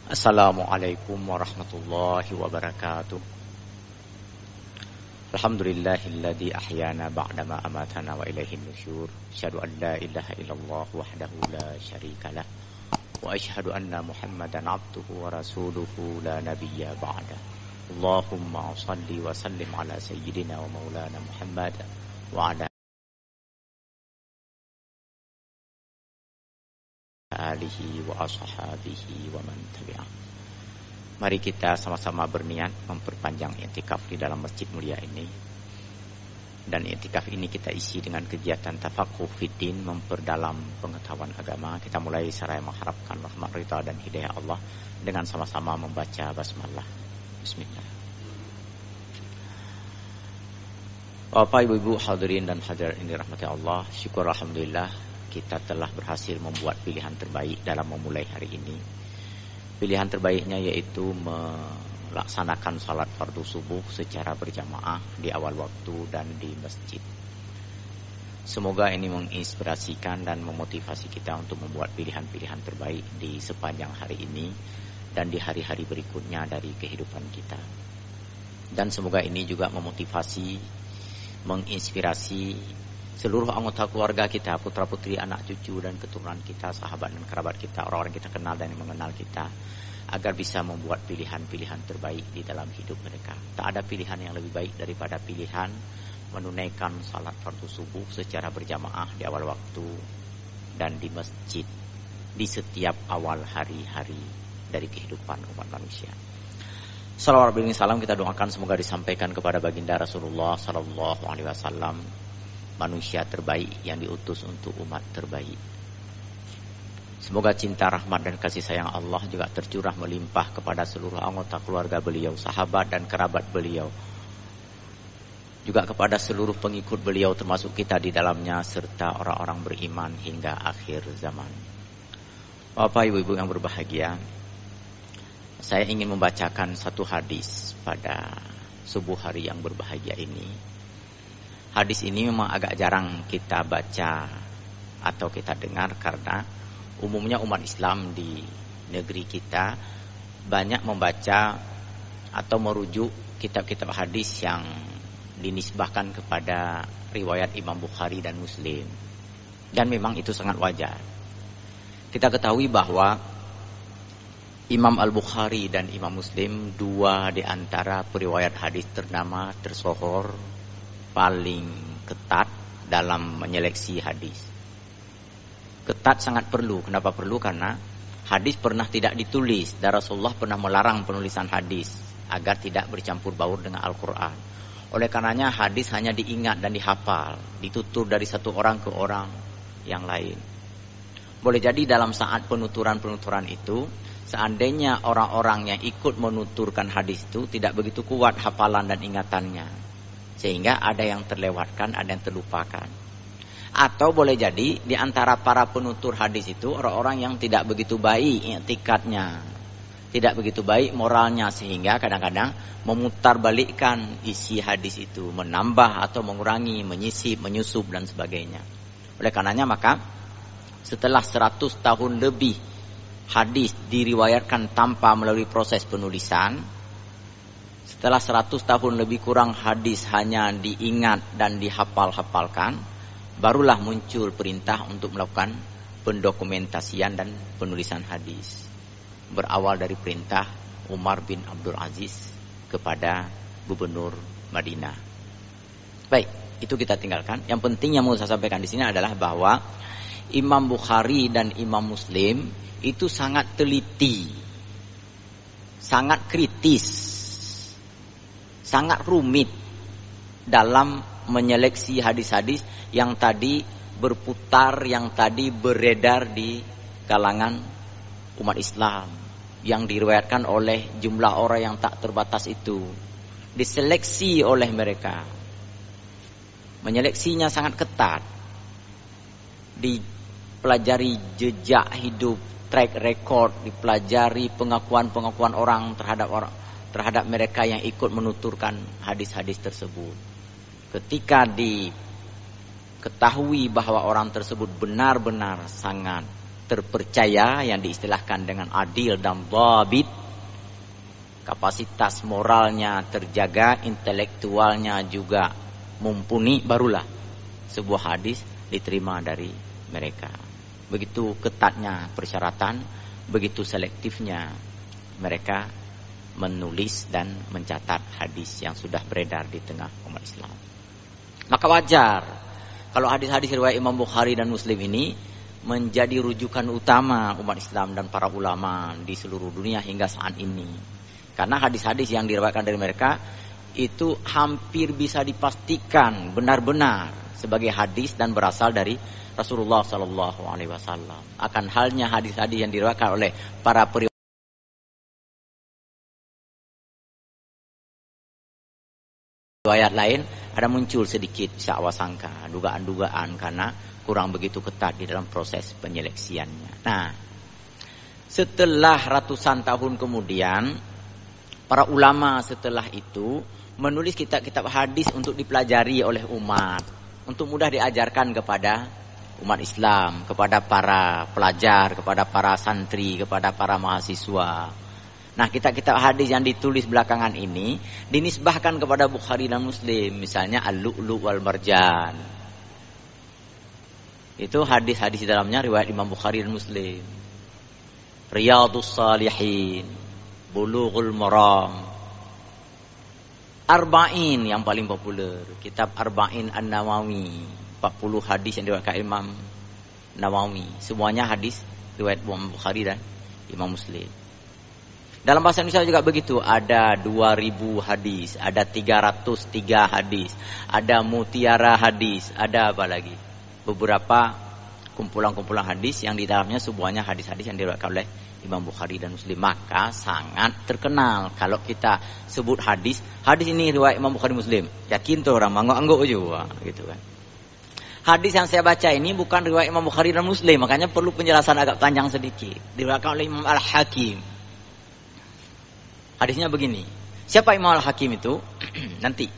Assalamualaikum warahmatullahi wabarakatuh. Alhamdulillahilladzi ahyana ba'dama amatana wa ilaihin nusyur. Asyhadu an la ilaha illallah wahdahu la syarikalah wa asyhadu anna Muhammadan abduhu wa rasuluhu la nabiyya ba'da. Allahumma shalli wa sallim ala sayyidina wa maulana Muhammad wa ala alihi wa ashabihi wa man tabi'ah. Mari kita sama-sama berniat memperpanjang i'tikaf di dalam masjid mulia ini. Dan i'tikaf ini kita isi dengan kegiatan tafaqquh fiddin, memperdalam pengetahuan agama. Kita mulai seraya mengharapkan rahmat ridha dan hidayah Allah dengan sama-sama membaca basmalah. Bismillah. Bapak, Ibu-ibu, hadirin dan hadirat ini rahmati Allah, syukur alhamdulillah kita telah berhasil membuat pilihan terbaik dalam memulai hari ini. Pilihan terbaiknya yaitu melaksanakan salat fardu subuh secara berjamaah di awal waktu dan di masjid. Semoga ini menginspirasikan dan memotivasi kita untuk membuat pilihan-pilihan terbaik di sepanjang hari ini dan di hari-hari berikutnya dari kehidupan kita. Dan semoga ini juga memotivasi, menginspirasi seluruh anggota keluarga kita, putra-putri, anak cucu dan keturunan kita, sahabat dan kerabat kita, orang-orang kita kenal dan yang mengenal kita, agar bisa membuat pilihan-pilihan terbaik di dalam hidup mereka. Tak ada pilihan yang lebih baik daripada pilihan menunaikan salat fardu subuh secara berjamaah di awal waktu dan di masjid di setiap awal hari-hari dari kehidupan umat manusia. Salawat bin salam kita doakan semoga disampaikan kepada baginda Rasulullah sallallahu alaihi wasallam, manusia terbaik yang diutus untuk umat terbaik. Semoga cinta, rahmat dan kasih sayang Allah juga tercurah melimpah kepada seluruh anggota keluarga beliau, sahabat dan kerabat beliau, juga kepada seluruh pengikut beliau termasuk kita di dalamnya, serta orang-orang beriman hingga akhir zaman. Bapak, Ibu-ibu yang berbahagia, saya ingin membacakan satu hadis pada subuh hari yang berbahagia ini. Hadis ini memang agak jarang kita baca atau kita dengar karena umumnya umat Islam di negeri kita banyak membaca atau merujuk kitab-kitab hadis yang dinisbahkan kepada riwayat Imam Bukhari dan Muslim. Dan memang itu sangat wajar. Kita ketahui bahwa Imam Al-Bukhari dan Imam Muslim dua di antara periwayat hadis ternama, tersohor, paling ketat dalam menyeleksi hadis. Ketat sangat perlu. Kenapa perlu? Karena hadis pernah tidak ditulis dan Rasulullah pernah melarang penulisan hadis agar tidak bercampur baur dengan Al-Quran. Oleh karenanya hadis hanya diingat dan dihafal, ditutur dari satu orang ke orang yang lain. Boleh jadi dalam saat penuturan-penuturan itu, seandainya orang-orang yang ikut menuturkan hadis itu tidak begitu kuat hafalan dan ingatannya, sehingga ada yang terlewatkan, ada yang terlupakan. Atau boleh jadi di antara para penutur hadis itu orang-orang yang tidak begitu baik i'tikadnya, tidak begitu baik moralnya, sehingga kadang-kadang memutarbalikkan isi hadis itu, menambah atau mengurangi, menyisip, menyusup dan sebagainya. Oleh karenanya maka setelah 100 tahun lebih hadis diriwayatkan tanpa melalui proses penulisan, setelah 100 tahun lebih kurang hadis hanya diingat dan dihafal-hafalkan, barulah muncul perintah untuk melakukan pendokumentasian dan penulisan hadis. Berawal dari perintah Umar bin Abdul Aziz kepada Gubernur Madinah. Baik, itu kita tinggalkan. Yang penting yang mau saya sampaikan di sini adalah bahwa Imam Bukhari dan Imam Muslim itu sangat teliti, sangat kritis, sangat rumit dalam menyeleksi hadis-hadis yang tadi berputar, yang tadi beredar di kalangan umat Islam, yang diriwayatkan oleh jumlah orang yang tak terbatas itu. Diseleksi oleh mereka, menyeleksinya sangat ketat, dipelajari jejak hidup, track record, dipelajari pengakuan-pengakuan orang terhadap mereka yang ikut menuturkan hadis-hadis tersebut. Ketika diketahui bahwa orang tersebut benar-benar sangat terpercaya yang diistilahkan dengan adil dan dhabit, kapasitas moralnya terjaga, intelektualnya juga mumpuni, barulah sebuah hadis diterima dari mereka. Begitu ketatnya persyaratan, begitu selektifnya mereka menulis dan mencatat hadis yang sudah beredar di tengah umat Islam. Maka wajar kalau hadis-hadis riwayat Imam Bukhari dan Muslim ini menjadi rujukan utama umat Islam dan para ulama di seluruh dunia hingga saat ini. Karena hadis-hadis yang diriwayatkan dari mereka itu hampir bisa dipastikan benar-benar sebagai hadis dan berasal dari Rasulullah Sallallahu Alaihi Wasallam. Akan halnya hadis-hadis yang diriwayatkan oleh para periwayat lain, ada muncul sedikit syakwa sangka, dugaan-dugaan karena kurang begitu ketat di dalam proses penyeleksiannya. Nah, setelah ratusan tahun kemudian, para ulama setelah itu menulis kitab-kitab hadis untuk dipelajari oleh umat, untuk mudah diajarkan kepada umat Islam, kepada para pelajar, kepada para santri, kepada para mahasiswa. Nah, kitab-kitab hadis yang ditulis belakangan ini dinisbahkan kepada Bukhari dan Muslim. Misalnya Al-Lu'lu' wal Marjan. Itu hadis-hadis di dalamnya riwayat Imam Bukhari dan Muslim. Riyadhus Shalihin, Bulughul Maram, Arba'in yang paling populer, kitab Arba'in An-Nawawi, 40 hadis yang diriwayatkan Imam Nawawi. Semuanya hadis riwayat Imam Bukhari dan Imam Muslim. Dalam bahasa Indonesia juga begitu, ada 2000 hadis, ada 303 hadis, ada mutiara hadis, ada apa lagi? Beberapa kumpulan-kumpulan hadis yang di dalamnya semuanya hadis-hadis yang diriwayatkan oleh Imam Bukhari dan Muslim. Maka sangat terkenal kalau kita sebut hadis ini riwayat Imam Bukhari Muslim. Yakin tuh orang mangguk-angguk juga gitu kan. Hadis yang saya baca ini bukan riwayat Imam Bukhari dan Muslim, makanya perlu penjelasan agak panjang sedikit. Diriwayatkan oleh Imam Al-Hakim. Hadisnya begini. Siapa Imam Al-Hakim itu? Nanti.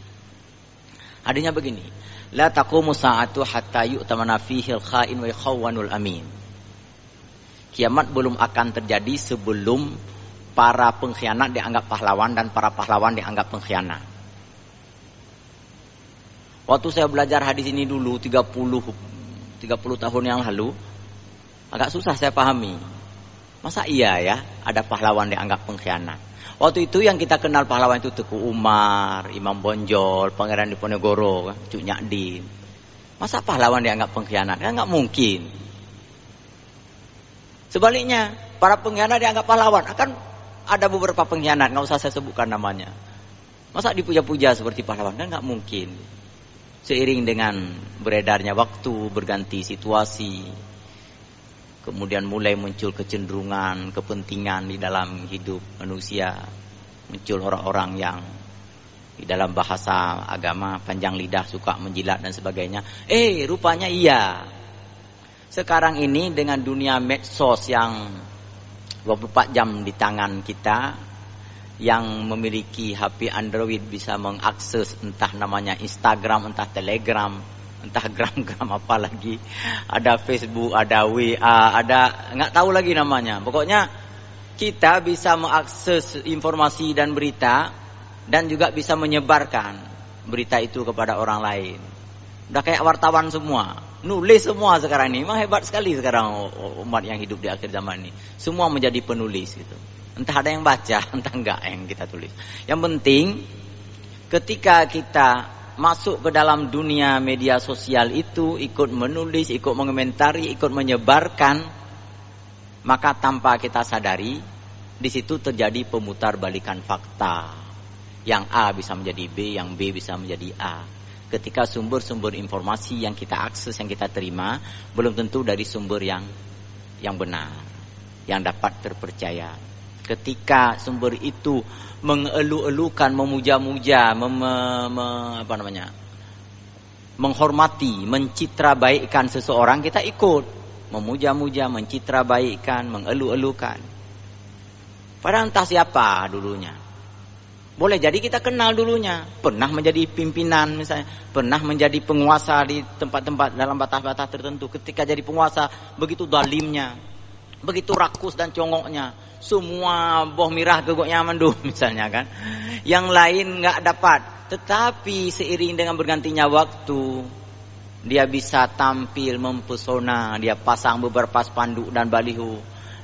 Hadisnya begini. La taqumu sa'atu hatta yu'tamana fihi al-kha'in wa yakhawwanul amin. Kiamat belum akan terjadi sebelum para pengkhianat dianggap pahlawan dan para pahlawan dianggap pengkhianat. Waktu saya belajar hadis ini dulu 30 tahun yang lalu, agak susah saya pahami. Masa iya ya ada pahlawan dianggap pengkhianat? Waktu itu yang kita kenal pahlawan itu Teku Umar, Imam Bonjol, Pangeran Diponegoro, Cuk Nyakdin. Masa pahlawan dianggap pengkhianat? Kan nggak mungkin. Sebaliknya, para pengkhianat dianggap pahlawan. Akan ada beberapa pengkhianat, nggak usah saya sebutkan namanya. Masa dipuja-puja seperti pahlawan? Kan nggak mungkin. Seiring dengan beredarnya waktu, berganti situasi, kemudian mulai muncul kecenderungan, kepentingan di dalam hidup manusia. Muncul orang-orang yang di dalam bahasa agama panjang lidah, suka menjilat dan sebagainya. Rupanya iya. Sekarang ini dengan dunia medsos yang 24 jam di tangan kita, yang memiliki HP Android bisa mengakses entah namanya Instagram, entah Telegram, entah gram-gram apa lagi, ada Facebook, ada WA, ada nggak tahu lagi namanya. Pokoknya kita bisa mengakses informasi dan berita, dan juga bisa menyebarkan berita itu kepada orang lain. Udah kayak wartawan semua, nulis semua sekarang ini. Memang hebat sekali sekarang umat yang hidup di akhir zaman ini. Semua menjadi penulis gitu. Entah ada yang baca, entah enggak yang kita tulis. Yang penting ketika kita masuk ke dalam dunia media sosial itu, ikut menulis, ikut mengomentari, ikut menyebarkan, maka tanpa kita sadari, di situ terjadi pemutarbalikan fakta. Yang A bisa menjadi B, yang B bisa menjadi A. Ketika sumber-sumber informasi yang kita akses, yang kita terima, belum tentu dari sumber yang benar, yang dapat terpercaya. Ketika sumber itu mengelu-elukan, memuja-muja, menghormati, mencitra baikkan seseorang, kita ikut memuja-muja, mencitra baikkan, mengelu-elukan. Padahal entah siapa dulunya. Boleh jadi kita kenal dulunya, pernah menjadi pimpinan misalnya, pernah menjadi penguasa di tempat-tempat dalam batas-batas tertentu. Ketika jadi penguasa begitu zalimnya, Begitu rakus dan congoknya, semua boh mirah gegoknya mendung misalnya kan. Yang lain nggak dapat. Tetapi seiring dengan bergantinya waktu, dia bisa tampil mempesona. Dia pasang beberapa spanduk dan baliho.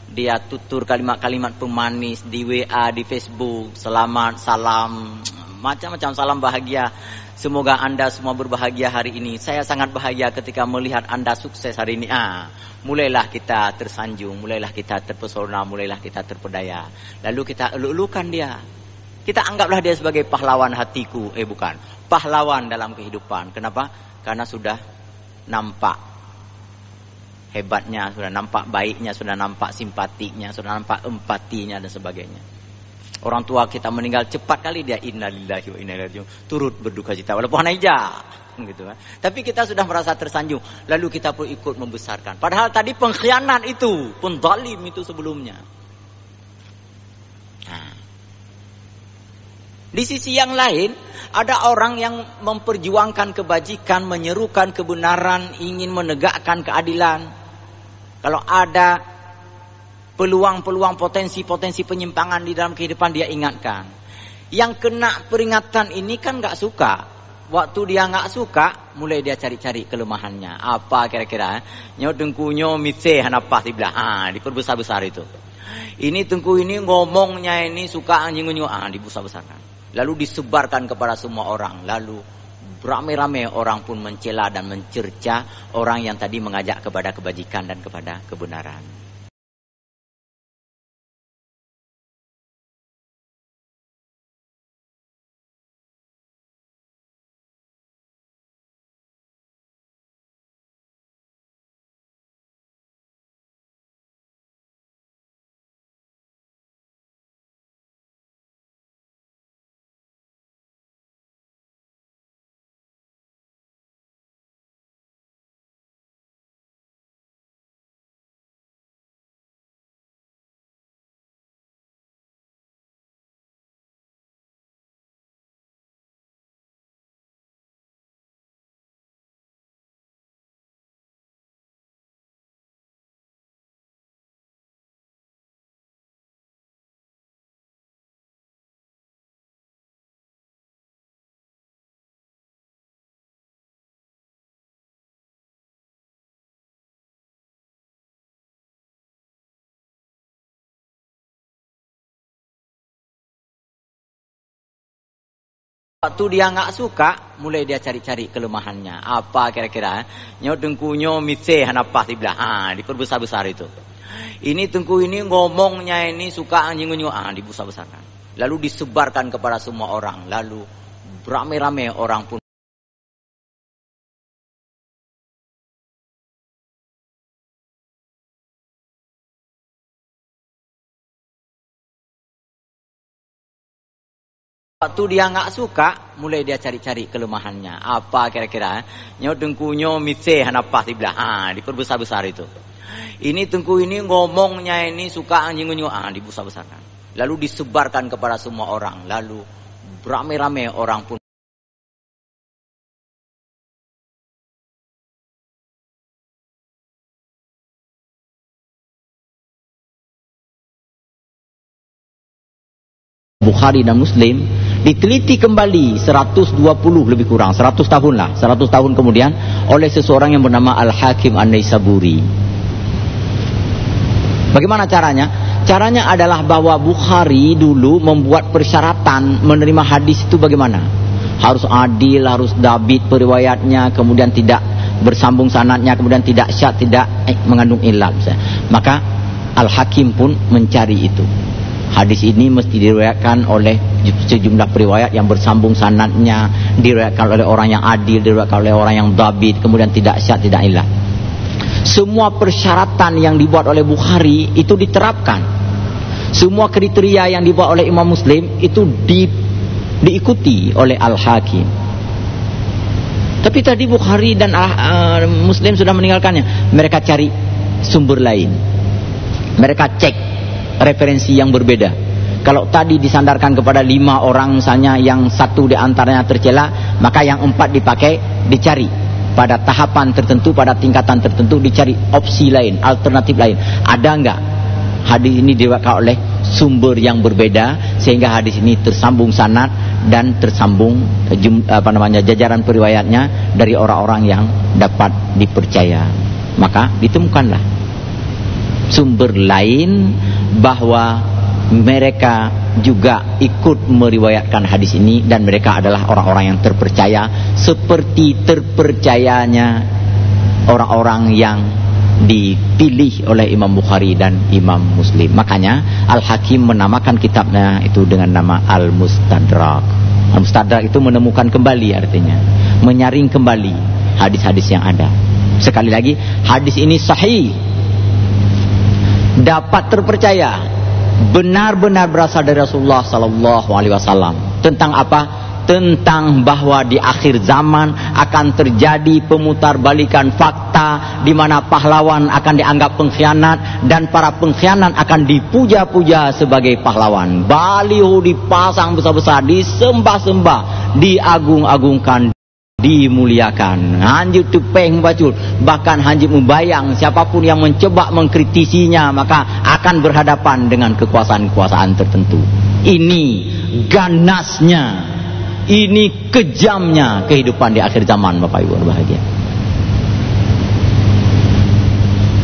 Dia tutur kalimat-kalimat pemanis di WA, di Facebook. Selamat, salam, macam-macam salam bahagia. Semoga Anda semua berbahagia hari ini. Saya sangat bahagia ketika melihat Anda sukses hari ini. Mulailah kita tersanjung, mulailah kita terpesona, mulailah kita terpedaya. Lalu kita eluk-elukan dia. Kita anggaplah dia sebagai pahlawan hatiku. Bukan, pahlawan dalam kehidupan. Kenapa? Karena sudah nampak hebatnya, sudah nampak baiknya, sudah nampak simpatinya, sudah nampak empatinya dan sebagainya. Orang tua kita meninggal cepat kali dia innalillahi wa inna ilaihi raji'un, turut berduka cita walaupun aja gitu kan. Tapi kita sudah merasa tersanjung, lalu kita pun ikut membesarkan. Padahal tadi pengkhianat itu, penzalim itu sebelumnya. Di sisi yang lain, ada orang yang memperjuangkan kebajikan, menyerukan kebenaran, ingin menegakkan keadilan. Kalau ada peluang-peluang potensi-potensi penyimpangan di dalam kehidupan, dia ingatkan. Yang kena peringatan ini kan gak suka. Waktu dia gak suka, mulai dia cari-cari kelemahannya. Apa kira-kira? Nyo dengkunyo mitse hanapa tiblah. Diperbesar-besar itu. Ini tengku ini ngomongnya ini suka anjing-anjing. Dibesar-besarkan. Lalu disebarkan kepada semua orang. Lalu beramai-ramai orang pun mencela dan mencerca orang yang tadi mengajak kepada kebajikan dan kepada kebenaran. Waktu dia nggak suka, mulai dia cari-cari kelemahannya. Apa kira-kira? Nyo dengkunyo mitse hanapa tiblah. Diperbesar-besar itu. Ini tengku ini ngomongnya ini suka anjing-anjing. Dibesar-besarkan. Lalu disebarkan kepada semua orang. Lalu beramai-ramai orang pun. Waktu dia nggak suka, mulai dia cari-cari kelemahannya. Apa kira-kira? Nyo dengkunyo mitse hanapa tiblah. Diperbesar-besar itu. Ini tengku ini ngomongnya ini suka anjing-anjing. Dibesar-besarkan. Lalu disebarkan kepada semua orang. Lalu beramai-ramai orang pun. Bukhari dan Muslim diteliti kembali 120 lebih kurang 100 tahun lah, 100 tahun kemudian oleh seseorang yang bernama Al-Hakim An-Naisaburi. Bagaimana caranya? Caranya adalah bahwa Bukhari dulu membuat persyaratan menerima hadis itu bagaimana? Harus adil, harus dabit periwayatnya, kemudian tidak bersambung sanadnya, kemudian tidak syad, tidak mengandung illat. Maka Al-Hakim pun mencari itu. Hadis ini mesti diriwayatkan oleh sejumlah periwayat yang bersambung sanadnya, diriwayatkan oleh orang yang adil, diriwayatkan oleh orang yang dabit, kemudian tidak syad, tidak illat. Semua persyaratan yang dibuat oleh Bukhari itu diterapkan. Semua kriteria yang dibuat oleh Imam Muslim itu diikuti oleh Al-Hakim. Tapi tadi Bukhari dan Muslim sudah meninggalkannya. Mereka cari sumber lain. Mereka cek referensi yang berbeda. Kalau tadi disandarkan kepada 5 orang misalnya, yang 1 di antaranya tercela, maka yang 4 dipakai, dicari pada tahapan tertentu, pada tingkatan tertentu dicari opsi lain, alternatif lain. Ada enggak hadis ini diriwayatkan oleh sumber yang berbeda sehingga hadis ini tersambung sanad dan tersambung jajaran periwayatnya dari orang-orang yang dapat dipercaya. Maka ditemukanlah sumber lain bahwa mereka juga ikut meriwayatkan hadis ini dan mereka adalah orang-orang yang terpercaya seperti terpercayanya orang-orang yang dipilih oleh Imam Bukhari dan Imam Muslim. Makanya Al-Hakim menamakan kitabnya itu dengan nama Al-Mustadrak. Al-Mustadrak itu menemukan kembali, artinya menyaring kembali hadis-hadis yang ada. Sekali lagi, hadis ini sahih, dapat terpercaya, benar-benar berasal dari Rasulullah sallallahu alaihi wasallam. Tentang apa? Tentang bahwa di akhir zaman akan terjadi pemutarbalikan fakta di mana pahlawan akan dianggap pengkhianat dan para pengkhianat akan dipuja-puja sebagai pahlawan. Baliho dipasang besar-besar, disembah-sembah, diagung-agungkan, dimuliakan. Hanjib tepeng bacul, bahkan hanjib membayang siapapun yang mencoba mengkritisinya maka akan berhadapan dengan kekuasaan-kekuasaan tertentu. Ini ganasnya, ini kejamnya kehidupan di akhir zaman, Bapak Ibu berbahagia.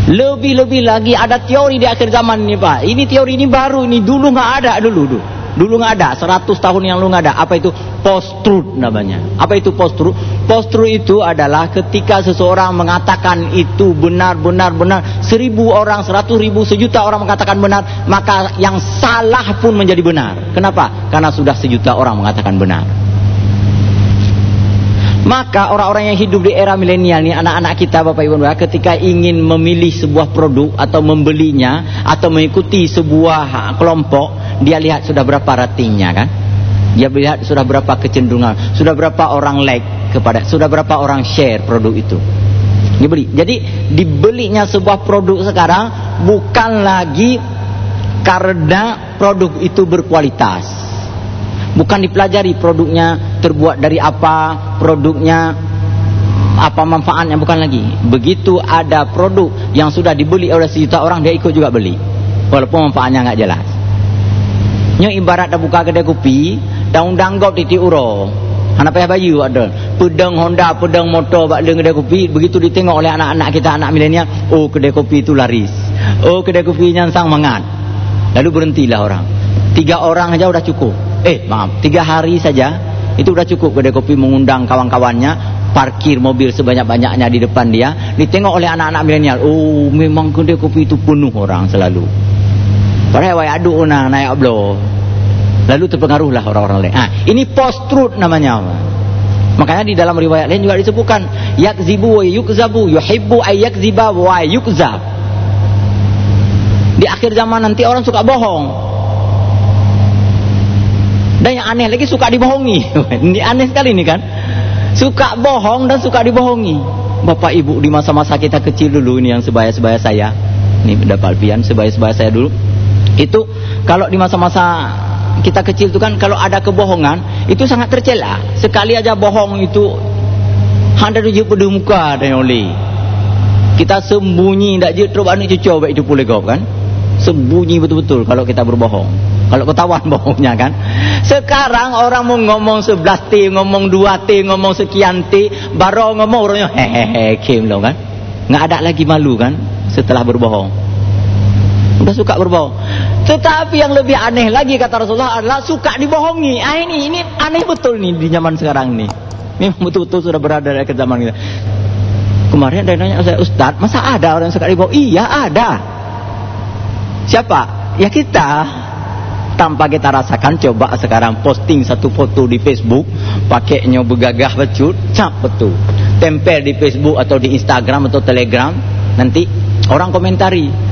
Lebih-lebih lagi ada teori di akhir zaman ini, Pak. Ini teori ini baru, ini dulu nggak ada dulu nggak ada, 100 tahun yang lalu nggak ada. Apa itu? Post-truth namanya. Apa itu post-truth? Post-truth itu adalah ketika seseorang mengatakan itu benar-benar 1000 orang, 100.000, sejuta orang mengatakan benar, maka yang salah pun menjadi benar. Kenapa? Karena sudah sejuta orang mengatakan benar. Maka orang-orang yang hidup di era milenial ini, anak-anak kita, Bapak Ibu, ketika ingin memilih sebuah produk atau membelinya atau mengikuti sebuah kelompok, dia lihat sudah berapa ratingnya, kan? Dia lihat sudah berapa kecenderungan, sudah berapa orang like kepada, sudah berapa orang share produk itu. Dibeli. Jadi dibelinya sebuah produk sekarang bukan lagi karena produk itu berkualitas, bukan dipelajari produknya terbuat dari apa, produknya apa manfaatnya, bukan lagi. Begitu ada produk yang sudah dibeli oleh sejuta orang, dia ikut juga beli walaupun manfaatnya nggak jelas. Nyo ibarat dah buka kedai kopi, dah undang gop titik uro. Anak payah baju ada. Pedang Honda, pedang motor bak leng kedai kopi, begitu ditengok oleh anak-anak kita, anak milenial, oh kedai kopi itu laris. Oh kedai kopi nyansang mangat. Lalu berhentilah orang. 3 orang aja udah cukup. 3 hari saja itu udah cukup kedai kopi mengundang kawan-kawannya, parkir mobil sebanyak-banyaknya di depan dia, ditengok oleh anak-anak milenial. Oh memang kedai kopi itu penuh orang selalu. Padahal wai aduk naik ablo. Lalu terpengaruhlah orang-orang lain. Ini post-truth namanya. Makanya di dalam riwayat lain juga disebutkan yakzibu wa yukzabu, yuhibbu ay yakziba wa yukzab. Di akhir zaman nanti orang suka bohong. Dan yang aneh lagi suka dibohongi. Ini aneh sekali ini kan. Suka bohong dan suka dibohongi. Bapak Ibu, di masa-masa kita kecil dulu ini, yang sebaya-sebaya saya. Ini dapat alfian, sebaya-sebaya saya dulu. Itu kalau di masa-masa kita kecil itu kan, kalau ada kebohongan itu sangat tercela. Sekali aja bohong itu hendak tujuh pada muka dan oleh kita sembunyi tak je terus anu cucu baik itu pula kau kan, sembunyi betul-betul kalau kita berbohong, kalau ketahuan bohongnya kan. Sekarang orang mau ngomong 11T, ngomong 2T, ngomong sekian T, baru ngomong orangnya hehehe kim lo kan, nggak ada lagi malu kan setelah berbohong. Udah suka berbohong. Tetapi yang lebih aneh lagi kata Rasulullah adalah suka dibohongi. Ini aneh betul nih di zaman sekarang nih. Memang betul-betul sudah berada di zaman kita. Kemarin ada yang nanya saya, Ustaz, masa ada orang yang suka dibohong? Iya ada. Siapa? Ya kita. Tanpa kita rasakan, coba sekarang posting satu foto di Facebook, pakainya bergagah becut, cap betul. Tempel di Facebook atau di Instagram atau Telegram, nanti orang komentari.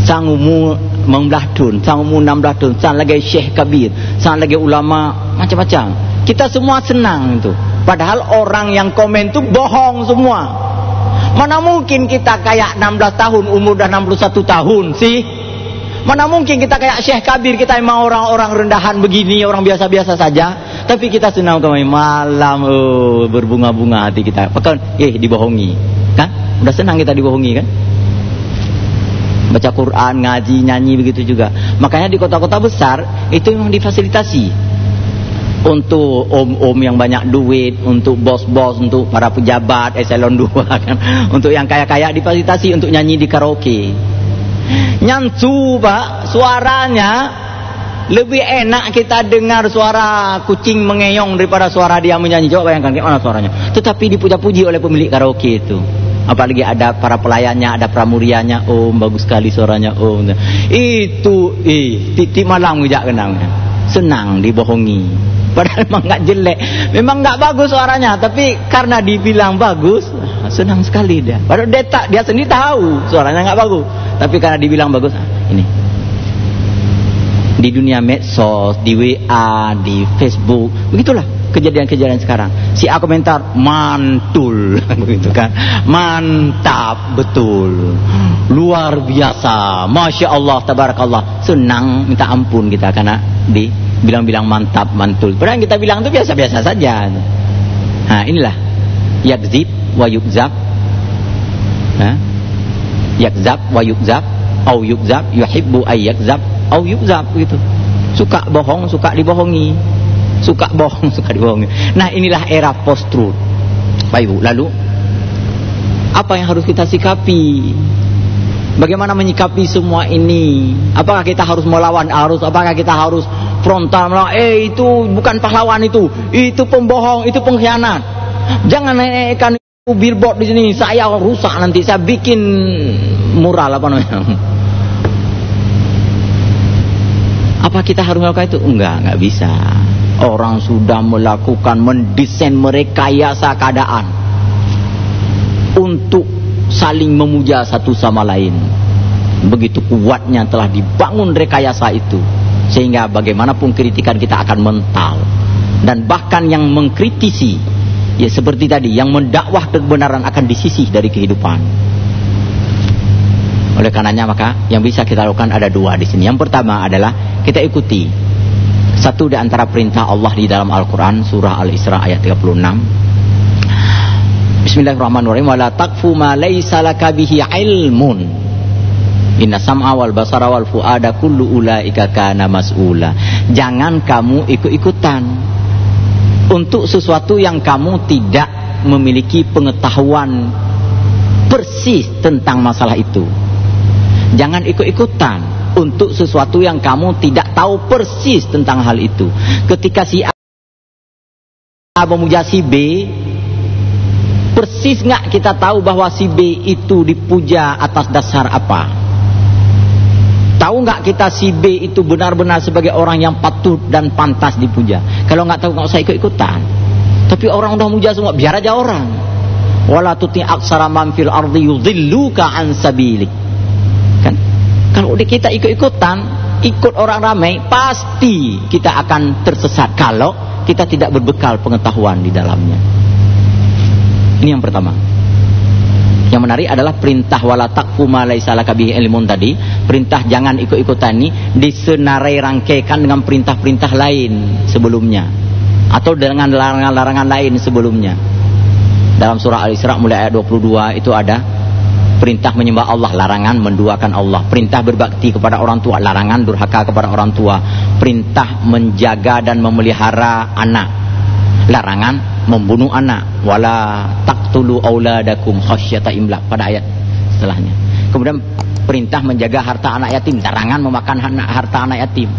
Sang umur 16 tahun, sang umur 16 tahun, sang lagi syekh kabir, sang lagi ulama, macam-macam. Kita semua senang itu. Padahal orang yang komen itu bohong semua. Mana mungkin kita kayak 16 tahun, umur dah 61 tahun sih? Mana mungkin kita kayak syekh kabir, kita memang orang-orang rendahan begini, orang biasa-biasa saja. Tapi kita senang kemarin malam, berbunga-bunga hati kita. Bahkan dibohongi, kan? Udah senang kita dibohongi, kan? Baca Quran, ngaji, nyanyi, begitu juga. Makanya di kota-kota besar itu memang difasilitasi untuk om-om yang banyak duit, untuk bos-bos, untuk para pejabat eselon 2 kan, untuk yang kaya-kaya difasilitasi untuk nyanyi di karaoke. Nyancu Pak, suaranya lebih enak kita dengar suara kucing mengeong daripada suara dia menyanyi. Coba bayangkan kayak mana suaranya. Tetapi dipuja-puji oleh pemilik karaoke itu. Apalagi ada para pelayannya, ada pramurianya. Oh, bagus sekali suaranya. Oh, itu titik malam ngejak kenang. Senang dibohongi. Padahal memang nggak jelek, memang nggak bagus suaranya, tapi karena dibilang bagus, senang sekali dia. Padahal dia sendiri tahu suaranya nggak bagus, tapi karena dibilang bagus, ini. Di dunia medsos, di WA, di Facebook, begitulah kejadian-kejadian sekarang. Si A komentar mantul, begitu kan, mantap betul, luar biasa, masya Allah, tabarakallah, senang minta ampun kita karena bilang-bilang mantap, mantul. Padahal yang kita bilang itu biasa-biasa saja. Nah, inilah yakzib wa yukzab. Yakzab wa yukzab, au yukzab, yuhibbu ay yakzab, au yukzab, gitu. Suka bohong, suka dibohongi. Suka bohong, suka dibohongi. Nah, inilah era post-truth. Baik Ibu, lalu apa yang harus kita sikapi? Bagaimana menyikapi semua ini? Apakah kita harus melawan arus? Apakah kita harus frontal melawan? Itu bukan pahlawan itu pembohong, itu pengkhianat. Jangan naikkan billboard di sini. Saya rusak nanti, saya bikin mural apa namanya. Apa kita harus melakukan itu? Enggak bisa. Orang sudah melakukan mendesain merekayasa keadaan untuk saling memuja satu sama lain. Begitu kuatnya telah dibangun rekayasa itu, sehingga bagaimanapun kritikan kita akan mental. Dan bahkan yang mengkritisi, ya seperti tadi, yang mendakwah kebenaran akan disisih dari kehidupan. Oleh karenanya maka yang bisa kita lakukan ada dua di sini. Yang pertama adalah kita ikuti satu di antara perintah Allah di dalam Al-Quran, surah Al-Isra ayat 36. Bismillahirrahmanirrahim. Wala taqfu ma laysa laka bihi ilmun. Inna sam'a wal basara wal fuada kullu ulaika kana mas'ula. Jangan kamu ikut-ikutan untuk sesuatu yang kamu tidak memiliki pengetahuan persis tentang masalah itu. Jangan ikut-ikutan untuk sesuatu yang kamu tidak tahu persis tentang hal itu. Ketika si A memuja si B, persis nggak kita tahu bahwa si B itu dipuja atas dasar apa? Tahu nggak kita si B itu benar-benar sebagai orang yang patut dan pantas dipuja? Kalau nggak tahu nggak usah ikut-ikutan. Tapi orang udah muja semua, biar aja orang. Wala tuti aksara man fil ardi yudhilluka an sabilik. Kan? Kalau kita ikut-ikutan, ikut orang ramai, pasti kita akan tersesat kalau kita tidak berbekal pengetahuan di dalamnya. Ini yang pertama. Yang menarik adalah perintah wala taqfu ma laisa laka bihi ilmun tadi. Perintah jangan ikut-ikutan ini disenarai rangkaikan dengan perintah-perintah lain sebelumnya, atau dengan larangan-larangan lain sebelumnya. Dalam surah Al-Isra mulai ayat 22 itu ada perintah menyembah Allah, larangan menduakan Allah. Perintah berbakti kepada orang tua, larangan durhaka kepada orang tua. Perintah menjaga dan memelihara anak, larangan membunuh anak. Wala taqtulu auladakum khasyata imlaq pada ayat setelahnya. Kemudian perintah menjaga harta anak yatim, larangan memakan harta anak yatim.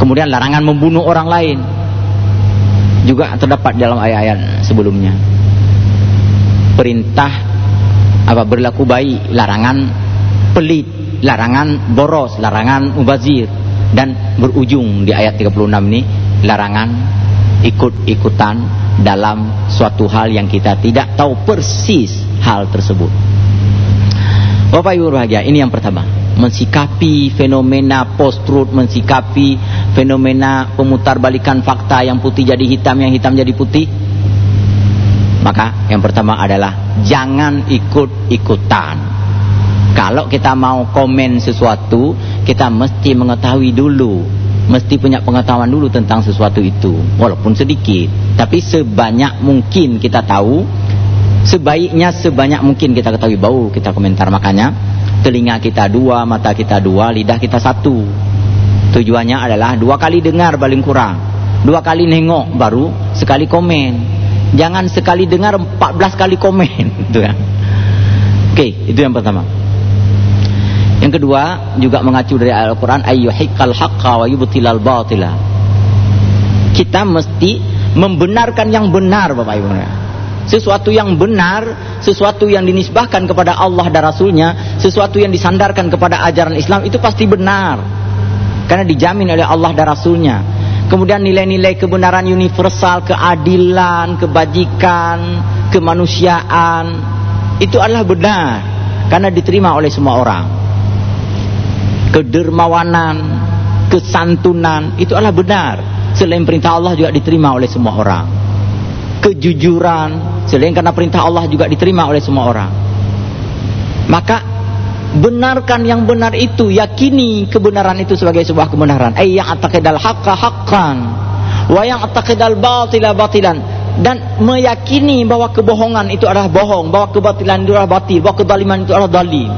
Kemudian larangan membunuh orang lain juga terdapat dalam ayat-ayat sebelumnya. Perintah berlaku baik, larangan pelit, larangan boros, larangan mubazir, dan berujung di ayat 36 ini larangan ikut-ikutan dalam suatu hal yang kita tidak tahu persis hal tersebut. Bapak Ibu berbahagia, ini yang pertama, mensikapi fenomena post-truth, mensikapi fenomena pemutarbalikan fakta, yang putih jadi hitam, yang hitam jadi putih. Maka yang pertama adalah jangan ikut-ikutan. Kalau kita mau komen sesuatu, kita mesti mengetahui dulu mesti punya pengetahuan dulu tentang sesuatu itu, walaupun sedikit, tapi sebanyak mungkin kita tahu, sebaiknya sebanyak mungkin kita ketahui. Baru kita komentar. Makanya telinga kita dua, mata kita dua, lidah kita satu. Tujuannya adalah 2 kali dengar paling kurang, 2 kali nengok, baru sekali komen. Jangan sekali dengar 14 kali komen. Itu ya. Oke, itu yang pertama. Yang kedua juga mengacu dari Al-Quran, ayyuhiqqal haqqa wa yubtilal batila. Kita mesti membenarkan yang benar, Bapak Ibu. Sesuatu yang benar, sesuatu yang dinisbahkan kepada Allah dan Rasulnya, sesuatu yang disandarkan kepada ajaran Islam, itu pasti benar, karena dijamin oleh Allah dan Rasulnya. Kemudian nilai-nilai kebenaran universal, keadilan, kebajikan, kemanusiaan, itu adalah benar, karena diterima oleh semua orang. Kedermawanan, kesantunan, itu adalah benar. Selain perintah Allah juga diterima oleh semua orang. Kejujuran, selain karena perintah Allah juga diterima oleh semua orang. Maka benarkan yang benar itu, yakini kebenaran itu sebagai sebuah kebenaran. Yang ataqidal haqqa haqqan wa yang ataqidal batila batilan. Dan meyakini bahwa kebohongan itu adalah bohong, bahwa kebatilan itu adalah batil, bahwa kezaliman itu adalah zalim.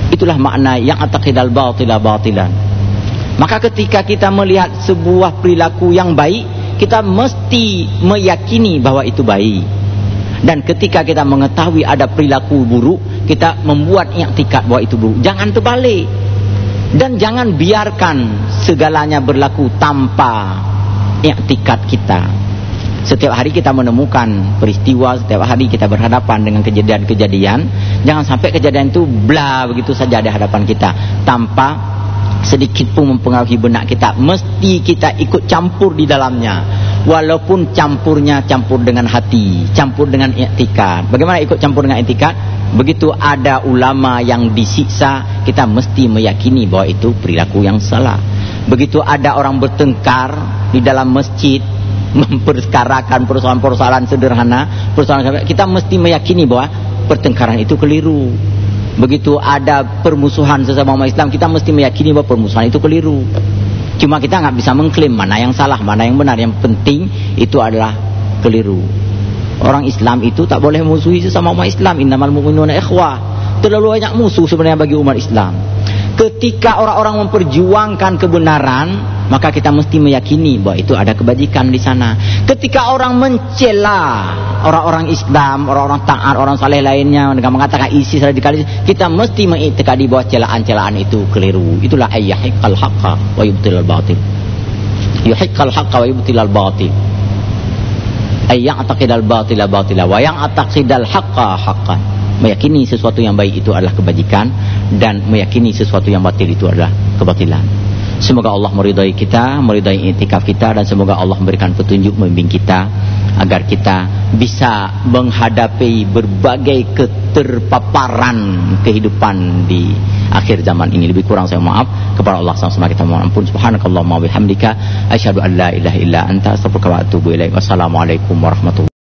Itulah makna yang ataqidal batila batilan. Maka ketika kita melihat sebuah perilaku yang baik, kita mesti meyakini bahwa itu baik. Dan ketika kita mengetahui ada perilaku buruk, kita membuat i'tikad bahwa itu buruk. Jangan terbalik. Dan jangan biarkan segalanya berlaku tanpa i'tikad kita. Setiap hari kita menemukan peristiwa, setiap hari kita berhadapan dengan kejadian-kejadian. Jangan sampai kejadian itu bla begitu saja di hadapan kita, tanpa sedikit pun mempengaruhi benak kita. Mesti kita ikut campur di dalamnya, walaupun campurnya campur dengan hati, campur dengan i'tikad. Bagaimana ikut campur dengan i'tikad? Begitu ada ulama yang disiksa, kita mesti meyakini bahwa itu perilaku yang salah. Begitu ada orang bertengkar di dalam masjid, memperkarakan persoalan-persoalan sederhana, persoalan, kita mesti meyakini bahwa pertengkaran itu keliru. Begitu ada permusuhan sesama umat Islam, kita mesti meyakini bahwa permusuhan itu keliru. Cuma kita nggak bisa mengklaim mana yang salah, mana yang benar. Yang penting itu adalah keliru. Orang Islam itu tak boleh musuhi sesama umat Islam. Innamal mu'minuna ikhwah. Terlalu banyak musuh sebenarnya bagi umat Islam. Ketika orang-orang memperjuangkan kebenaran, maka kita mesti meyakini bahwa itu ada kebajikan di sana. Ketika orang mencela orang-orang Islam, orang-orang taat, orang saleh lainnya dengan mengatakan ISIS radikalis, kita mesti mengiktikadi bahwa celaan-celaan itu keliru. Itulah ayyahiqqal haqqa wa yubtilal batil. Yuhiqqal haqqa wa yubtilal batil. Ayya'taqidal batila batila wa ya'taqidal haqqa haqqan. Meyakini sesuatu yang baik itu adalah kebajikan, dan meyakini sesuatu yang batil itu adalah kebatilan. Semoga Allah meridai kita, meridai i'tikaf kita, dan semoga Allah memberikan petunjuk, membimbing kita agar kita bisa menghadapi berbagai keterpaparan kehidupan di akhir zaman ini. Lebih kurang saya maaf kepada Allah sama-sama kita mohon ampun. Subhanakallahumma wa bihamdika asyhadu an la ilaha illa anta astaghfiruka wa atubu ilaik. Wassalamualaikum warahmatullahi wabarakatuh.